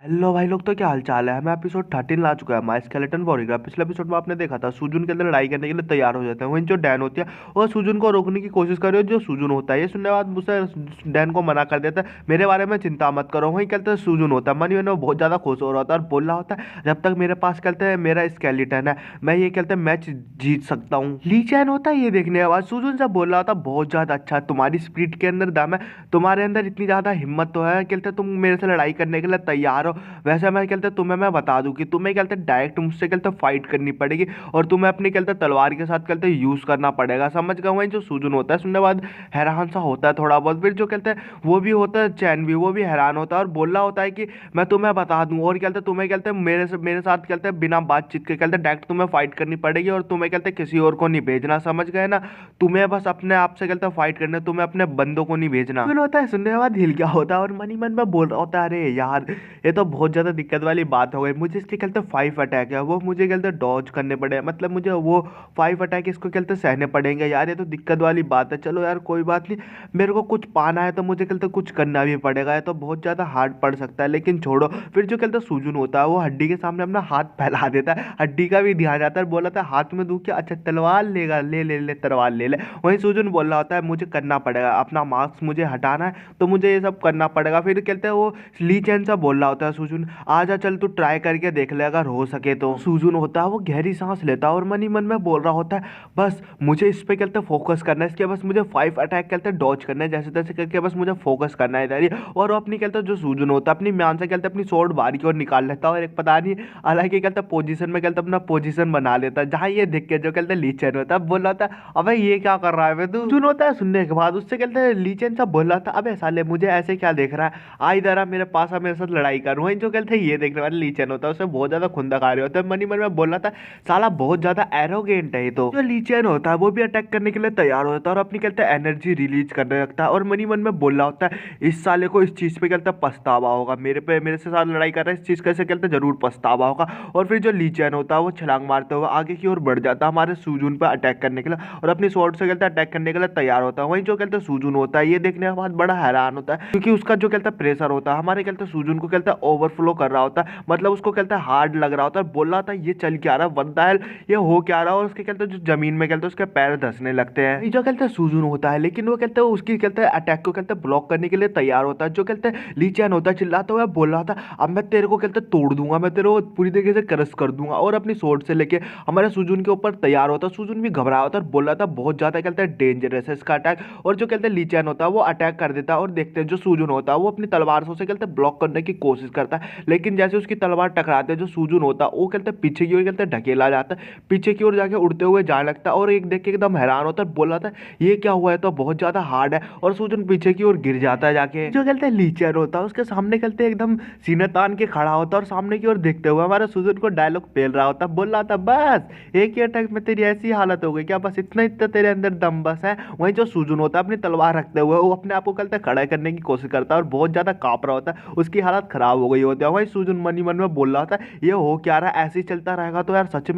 Hello भाई लोग, तो क्या हाल चाल है। मैं एपिसोड 13 ला चुका है, माय स्केलेटन वॉरियर। पिछले एपिसोड में आपने देखा था सुजुन के अंदर लड़ाई करने के लिए तैयार हो जाते हैं। वहीं जो डैन होती है वो सुजुन को रोकने की कोशिश कर रही है। जो सुजुन होता है ये सुनने के बाद मुझसे डैन को मना कर देता है, मेरे बारे में चिंता मत करो। वहीं कहते हैं सुजुन होता है, मनी में वो बहुत ज़्यादा खुश हो रहा होता है और बोल रहा होता है जब तक मेरे पास कहते हैं मेरा स्केलेटन है मैं ये कहते हैं मैच जीत सकता हूँ। ली चैन होता है ये देखने के बाद सुजुन से बोल रहा होता बहुत ज़्यादा अच्छा, तुम्हारी स्पीड के अंदर दम है, तुम्हारे अंदर इतनी ज़्यादा हिम्मत तो है कहते तुम मेरे से लड़ाई करने के लिए तैयार हो। वैसे मैं कहते तुम्हें मैं बता दूं कि तुम्हें कहते डायरेक्ट मुझसे कहते फाइट करनी पड़ेगी और तुम्हें अपनी कहते तलवार के साथ कहते यूज करना पड़ेगा, समझ गए। वही जो सुजुन होता है सुनने बाद हैरान सा होता है थोड़ा बहुत। फिर जो कहते हैं वो भी होता है चैन भी, वो भी हैरान होता है और बोल रहा होता है कि मैं तुम्हें बता दूं और कहते तुम्हें कहते मेरे साथ कहते बिना बातचीत के कहते डायरेक्ट तुम्हें फाइट करनी पड़ेगी और तुम्हें कहते किसी और को नहीं भेजना, समझ गए ना। तुम्हें बस अपने आप से कहते फाइट करने, तुम्हें अपने बंदों को नहीं भेजना। फिर होता है सुनने के बाद हिल गया होता है और मन ही मन में बोल रहा होता है अरे यार ये तो बहुत ज़्यादा दिक्कत वाली बात हो गई। मुझे इसके कहते 5 अटैक है वो मुझे कहते डॉज करने पड़े, मतलब मुझे वो 5 अटैक इसको कहते सहने पड़ेंगे यार, ये तो दिक्कत वाली बात है। चलो यार कोई बात नहीं, मेरे को कुछ पाना है तो मुझे कहते कुछ करना भी पड़ेगा, ये तो बहुत ज़्यादा हार्ड पड़ सकता है लेकिन छोड़ो। फिर जो कहते सुजुन होता है वो हड्डी के सामने अपना हाथ फैला देता है, हड्डी का भी ध्यान जाता है, बोला था हाथ में दूं क्या, अच्छा तलवार लेगा, ले ले ले तलवार ले ले। वहीं सुजुन बोल रहा होता है मुझे करना पड़ेगा, अपना मास्क मुझे हटाना है तो मुझे ये सब करना पड़ेगा। फिर कहते हैं वो ली चैन सा बोल रहा होता है सुजुन आजा चल तू ट्राई करके देख ले अगर हो सके तो। सुजुन होता है वो गहरी सांस लेता है और मन ही मन में बोल रहा होता है बस मुझे इस पे कहते फोकस करना है, इसके बस मुझे 5 अटैक कहते डॉज करना है जैसे तैसे करके, बस मुझे फोकस करना है इधर ही। और वो अपनी कहते जो सुजुन होता है अपनी म्यान से कहते अपनी स्वॉर्ड बाहर की ओर निकाल लेता है और एक पता नहीं हालांकि कहते पोजीशन में कहते अपना पोजीशन बना लेता है जहाँ ये दिख के जो कहते लीचन होता है बोल रहा था अबे ये क्या कर रहा है तू। सुजुन होता है सुनने के बाद उससे कहते लीचन सब बोल रहा था अबे साले मुझे ऐसे क्या देख रहा है, आ इधर आ मेरे पास आ मेरे साथ लड़ाई कर। वहीं जो कहते ये देखने वाले लीचन होता है उसे बहुत ज्यादा खुंदक आ रही होता है, मनी मन में बोल रहा था साला बहुत ज्यादा एरोगेंट है ये तो। जो लीचन होता है वो भी अटैक करने के लिए तैयार होता है और अपनी कहते हैं एनर्जी रिलीज करने लगता है और मनी मन में बोल रहा होता है इस साले को इस चीज पे कहते हैं पछतावा होगा, मेरे से साथ लड़ाई कर रहा है इस चीज कैसे कहते हैं जरूर पछतावा होगा। और फिर जो लीचन होता है वो छलांग मारते हुए आगे की ओर बढ़ जाता है हमारे सुजुन पर अटैक करने के लिए और अपनी स्वॉर्ड से कहते हैं अटैक करने के लिए तैयार होता है। वहीं जो कहते हैं सुजुन होता है ये देखने के बाद बड़ा हैरान होता है क्योंकि उसका जो कहता है प्रेशर होता है हमारे कहते हैं सुजुन को कहता है ओवरफ्लो कर रहा होता है, मतलब उसको कहता है हार्ड लग रहा होता है। बोल रहा था ये चल क्या रहा है वंदा है ये हो क्या रहा है, और उसके कहते हैं जो जमीन में कहते हैं उसके पैर धंसने लगते हैं। ये जो कहते हैं सुजुन होता है लेकिन वो कहते हैं उसकी कहते हैं अटैक को कहते हैं ब्लॉक करने के लिए तैयार होता है। जो कहते हैं लीचैन होता है चिल्लाता हुआ बोल रहा था अब मैं तेरे को कहते हैं तोड़ दूंगा, मैं तेरे को पूरी तरीके से क्रश कर दूंगा और अपनी सोर्ड से लेके हमारे सुजुन के ऊपर तैयार होता है। सुजुन भी घबरा होता है और बोल रहा था बहुत ज्यादा कहते हैं डेंजरस है इसका अटैक। और जो कहते हैं लीचैन होता है वो अटैक कर देता है और देखते हैं जो सुजुन होता है वो अपनी तलवार से उसे कहते हैं ब्लॉक करने की कोशिश करता है लेकिन जैसे उसकी तलवार टकराते हैं जो सुजुन होता है वो कहते हैं पीछे की ओर कहते हैं ढकेला जाता है, पीछे की ओर जाके उड़ते हुए जाने लगता है और एक देख के एकदम हैरान होता है, बोल रहा था ये क्या हुआ है तो बहुत ज्यादा हार्ड है और सुजुन पीछे की ओर गिर जाता है जाके। जो कहते हैं लीचर होता है उसके सामने कहते हैं एकदम सीने तान के खड़ा होता है और सामने की ओर देखते हुए हमारा सुजुन को डायलॉग पेल रहा होता है, बोल रहा था बस एक ही अटैक में तेरी ऐसी हालत हो गई क्या, बस इतना इतना तेरे अंदर दम बस है। वहीं जो सुजुन होता है अपनी तलवार रखते हुए वो अपने आप को कहते हैं खड़ा करने की कोशिश करता है और बहुत ज्यादा कांप रहा होता है, उसकी हालत खराब हो गई होती है। वहीं सुजुन मनी मन में बोल रहा था ये हो क्या रहा है, ऐसे ही चलता रहेगा तो यार सच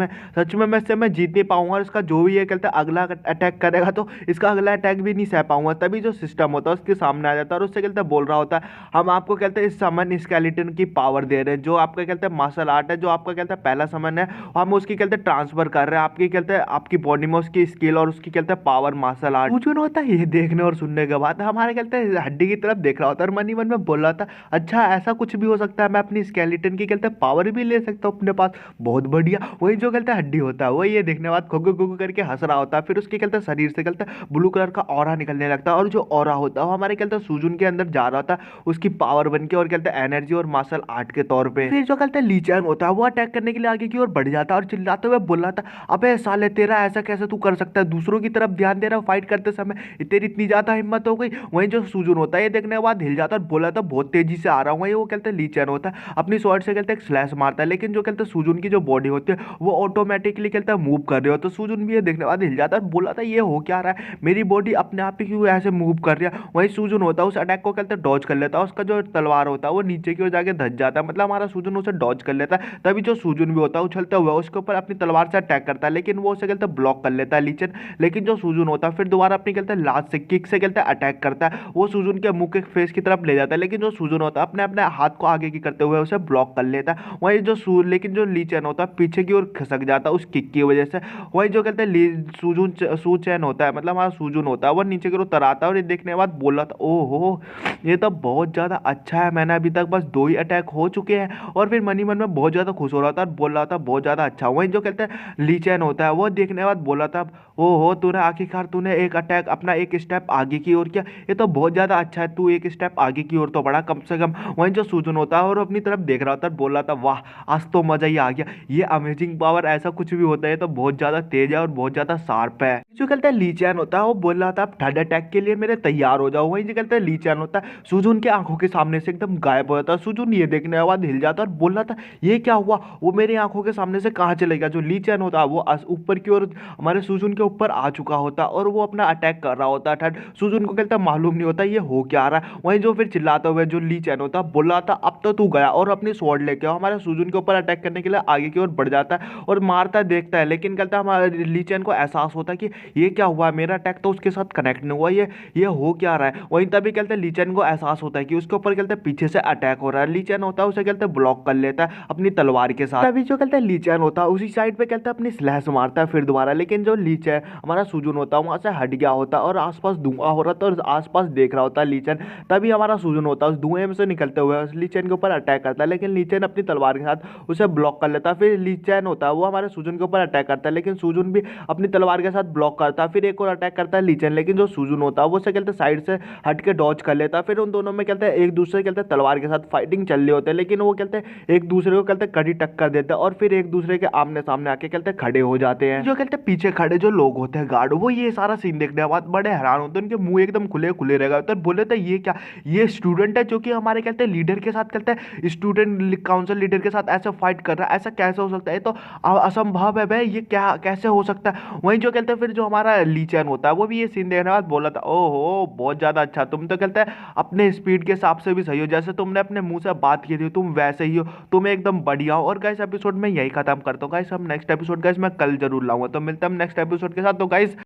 में मैं इससे मैं जीत नहीं पाऊंगा और इसका जो भी ये कहते हैं अगला अटैक करेगा तो इसका अगला अटैक भी नहीं सह पाऊंगा। तभी जो सिस्टम होता है उसके सामने आ जाता है और उससे कहते हैं बोल रहा होता है हम आपको कहते हैं इस समन स्केलेटन की पावर दे रहे हैं, जो आपका कहते हैं मार्शल आर्ट है, जो आपका कहते हैं पहला समन है हम उसकी कहते हैं ट्रांसफर कर रहे हैं आपकी कहते हैं आपकी बॉडी में उसकी स्किल और उसकी कहते हैं पावर मार्शल आर्ट। कुछ नहीं होता ये देखने और सुनने के बाद हमारे कहते हैं हड्डी की तरफ देख रहा होता है और मन ही मन में बोल रहा था अच्छा ऐसा कुछ भी हो सकता है, मैं अपनी स्केलेटन की कहते हैं पावर भी ले सकता हूँ अपने पास, बहुत बढ़िया। वही जो कहते हैं हड्डी होता है वही ये देखने के बाद खुगु खुगु करके हंस रहा होता है। फिर उसके कहते हैं शरीर से कहते हैं ब्लू कलर का ऑरा निकलने लगता है और जो ऑरा होता है वो हमारे कहते हैं सुजुन के अंदर जा रहा था उसकी पावर बन के और कहते हैं एनर्जी और मार्शल आर्ट के तौर पे। फिर जो कहते हैं लीचैन होता है वो अटैक करने के लिए आगे की ओर बढ़ जाता है और चिल्लाते हुए बोल रहा था अबे साले तेरा ऐसा कैसे तू कर सकता है, दूसरों की तरफ ध्यान दे रहा फाइट करते समय, तेरी इतनी ज्यादा हिम्मत हो गई। वहीं जो सुजुन होता है ये देखने के बाद हिल जाता है और बोला था बहुत तेजी से आ रहा हूँ। वो कहते हैं लीचैन होता है अपनी स्वॉर्ड से कहते हैं स्लैश मारता है लेकिन जो कहते हैं सुजुन की जो बॉडी होती है वो ऑटोमेटिकली कहता है मूव कर रही हो, तो सुजुन भी ये देखने बाद हिल जाता है बोला था ये हो क्या रहा है, मेरी बॉडी अपने आप ही क्यों ऐसे मूव कर रही है। वहीं सुजुन होता है उस अटैक को कहते हैं डॉज कर लेता है, उसका जो तलवार होता है वो नीचे की ओर जाके धस जाता है, मतलब हमारा सुजुन उसे डॉज कर लेता है। तभी जो सुजुन भी होता है उछलता हुआ उसके ऊपर अपनी तलवार से अटैक करता है लेकिन वो उसे कहते हैं ब्लॉक कर लेता है लीचन। लेकिन जो सुजुन होता है फिर दोबारा अपनी कहते हैं लास्ट से किक से कहते हैं अटैक करता है, वो सुजुन के मुंह के फेस की तरफ ले जाता है लेकिन जो सुजुन होता है अपने अपने हाथ को आगे की करते हुए उसे ब्लॉक कर लेता है। वहीं लेकिन जो ली चैन होता है पीछे की ओर खिसक जाता है उस किक की वजह से। वही जो कहते हैं सू चैन होता है, मतलब हमारा सुजुन होता है, वो नीचे की ओर उतर आता है और ये देखने के बाद बोल रहा था ओहो ये तो बहुत ज्यादा अच्छा है, मैंने अभी तक बस 2 ही अटैक हो चुके हैं। और फिर मनी मन में बहुत ज्यादा खुश हो रहा था और बोल रहा था बहुत ज्यादा अच्छा। वहीं जो कहते हैं ली चैन होता है वो देखने के बाद बोला था ओहो तूने आखिरकार तूने एक अटैक अपना एक स्टेप आगे की ओर किया, ये तो बहुत ज्यादा अच्छा है, तू एक स्टेप आगे की ओर तो बढ़ा कम से कम। वहीं जो सुजुन होता है और अपनी तरफ देख रहा होता है, बोल रहा था वाह आज तो मजा ही आ गया, ये अमेजिंग पावर ऐसा कुछ भी होता है तो बहुत ज्यादा तेज है और बहुत ज्यादा शार्प है। जो कहते हैं ली चैन होता है वो बोल रहा था आप थर्ड अटैक के लिए मेरे तैयार हो जाओ। वहीं जो कहते हैं ली चैन होता है सुजुन के आंखों के सामने से एकदम गायब हो जाता है। सुजुन ये देखने के बाद हिल जाता है और बोल रहा था ये क्या हुआ, वो मेरी आंखों के सामने से कहाँ चले गया। जो ली चैन होता है वो ऊपर की ओर हमारे सुजुन के ऊपर आ चुका होता है और वो अपना अटैक कर रहा होता है थर्ड। सुजुन को कहता मालूम नहीं होता ये हो क्या रहा है। वहीं जो फिर चिल्लाते हुए जो ली चैन होता है बोल रहा था अब तो तू गया और अपनी स्वॉर्ड लेके आओ, हमारे सुजुन के ऊपर अटैक करने के लिए आगे की ओर बढ़ जाता है और मारता देखता है। लेकिन कहता है हमारे ली चैन को एहसास होता है कि ये क्या हुआ, मेरा अटैक तो उसके साथ कनेक्ट नहीं हुआ, ये हो क्या रहा है। वहीं तभी कहते हैं ली चैन को एहसास होता है कि उसके ऊपर कहते हैं पीछे से अटैक हो रहा है। ली चैन होता है उसे कहते हैं ब्लॉक कर लेता है अपनी तलवार के साथ। तभी जो कहते हैं ली चैन होता है उसी साइड पे कहते हैं अपनी स्लैश मारता है फिर दोबारा। लेकिन जो ली चैन हमारा सुजुन होता है वहां से हट गया होता है और आसपास धुआं हो रहा था और आसपास देख रहा होता है ली चैन। तभी हमारा सुजुन होता है उस धुएं में से निकलते हुए ली चैन के ऊपर अटैक करता है, लेकिन ली चैन अपनी तलवार के साथ उसे ब्लॉक कर लेता है। फिर ली चैन होता है वो हमारे सुजुन के ऊपर अटैक करता है, लेकिन सुजुन भी अपनी तलवार के साथ ब्लॉक करता है। फिर एक और अटैक करता है ली चैन, लेकिन जो सुजुन होता है वो उसे कहते हैं साइड से हट के डॉज कर लेता है। फिर उन दोनों में कहते हैं एक दूसरे कहते हैं तलवार के साथ फाइटिंग चल रही होते हैं, लेकिन वो कहते हैं एक दूसरे को कहते हैं कड़ी टक्कर देते हैं और फिर एक दूसरे के आमने सामने आके कहते हैं खड़े हो जाते हैं। जो कहते हैं पीछे खड़े जो लोग होते हैं गार्ड वो ये सारा सीन देखने के बाद बड़े हैरान होते हैं, उनके मुंह एकदम खुले खुले रह गए तो बोले थे ये क्या, ये स्टूडेंट है जो कि हमारे कहते हैं लीडर के साथ कहते हैं स्टूडेंट काउंसिल लीडर के साथ ऐसे फाइट कर रहा है, ऐसा कैसे हो सकता है, ये तो असंभव है भाई, ये क्या कैसे हो सकता है। वहीं जो कहते हैं फिर जो हमारा ली चैन होता है वो भी ये सीन देखने के बाद बोला था ओहो बहुत ज्यादा अच्छा, तुम तो कहते हैं अपने स्पीड के हिसाब से भी सही हो, जैसे तुमने अपने मुंह से बात की थी तुम वैसे ही हो, तुम एकदम बढ़िया हो। और गाइस एपिसोड में यही खत्म करता हूँ गाइस, हम नेक्स्ट एपिसोड गाइस मैं कल जरूर लाऊंगा, तो मिलते हैं हम नेक्स्ट एपिसोड के साथ। तो गाइस